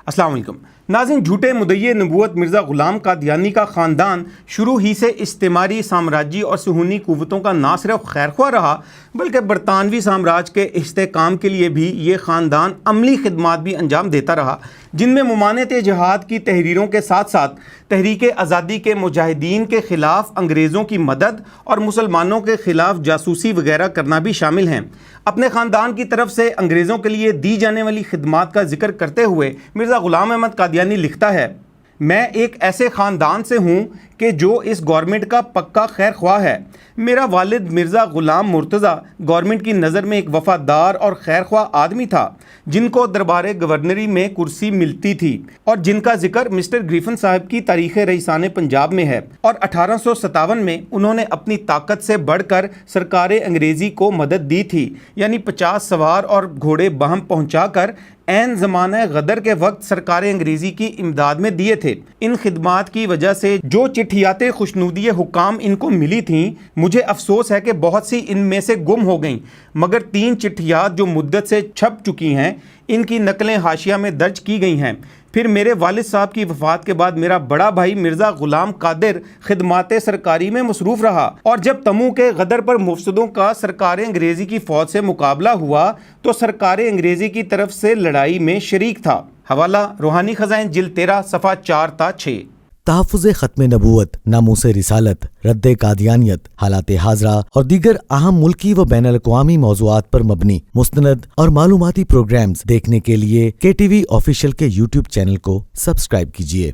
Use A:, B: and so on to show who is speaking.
A: السلام علیکم ناظرین، جھوٹے مدعی نبوت مرزا غلام قادیانی کا خاندان شروع ہی سے استعماری سامراجی اور صہیونی قوتوں کا نہ صرف خیرخواہ رہا بلکہ برطانوی سامراج کے استحکام کے لیے بھی یہ خاندان عملی خدمات بھی انجام دیتا رہا، جن میں ممانعت جہاد کی تحریروں کے ساتھ ساتھ تحریک آزادی کے مجاہدین کے خلاف انگریزوں کی مدد اور مسلمانوں کے خلاف جاسوسی وغیرہ کرنا بھی شامل ہیں۔ اپنے خاندان کی طرف سے انگریزوں کے لیے دی جانے والی خدمات کا ذکر کرتے ہوئے مرزا غلام احمد قادیانی لکھتا ہے، میں ایک ایسے خاندان سے ہوں کہ جو اس گورنمنٹ کا پکا خیر خواہ ہے۔ میرا والد مرزا غلام مرتضیٰ گورنمنٹ کی نظر میں ایک وفادار اور خیر خواہ آدمی تھا، جن کو دربار گورنری میں کرسی ملتی تھی اور جن کا ذکر مسٹر گریفن صاحب کی تاریخ رئیسان پنجاب میں ہے، اور 1857 میں انہوں نے اپنی طاقت سے بڑھ کر سرکار انگریزی کو مدد دی تھی، یعنی 50 سوار اور گھوڑے باہم پہنچا کر عین زمانہ غدر کے وقت سرکار انگریزی کی امداد میں دیے تھے۔ ان خدمات کی وجہ سے جو چٹھیات خوشنودی حکام ان کو ملی تھیں، مجھے افسوس ہے کہ بہت سی ان میں سے گم ہو گئیں، مگر 3 چٹھیات جو مدت سے چھپ چکی ہیں ان کی نقلیں حاشیہ میں درج کی گئی ہیں۔ پھر میرے والد صاحب کی وفات کے بعد میرا بڑا بھائی مرزا غلام قادر خدمات سرکاری میں مصروف رہا، اور جب تمو کے غدر پر مفسدوں کا سرکار انگریزی کی فوج سے مقابلہ ہوا تو سرکار انگریزی کی طرف سے لڑائی میں شریک تھا۔ حوالہ روحانی خزائن جلد 13 صفحہ 4 تا 6۔
B: تحفظ ختم نبوت، ناموس رسالت، رد قادیانیت، حالات حاضرہ اور دیگر اہم ملکی و بین الاقوامی موضوعات پر مبنی مستند اور معلوماتی پروگرامز دیکھنے کے لیے KTV آفیشیل کے YouTube چینل کو سبسکرائب کیجیے۔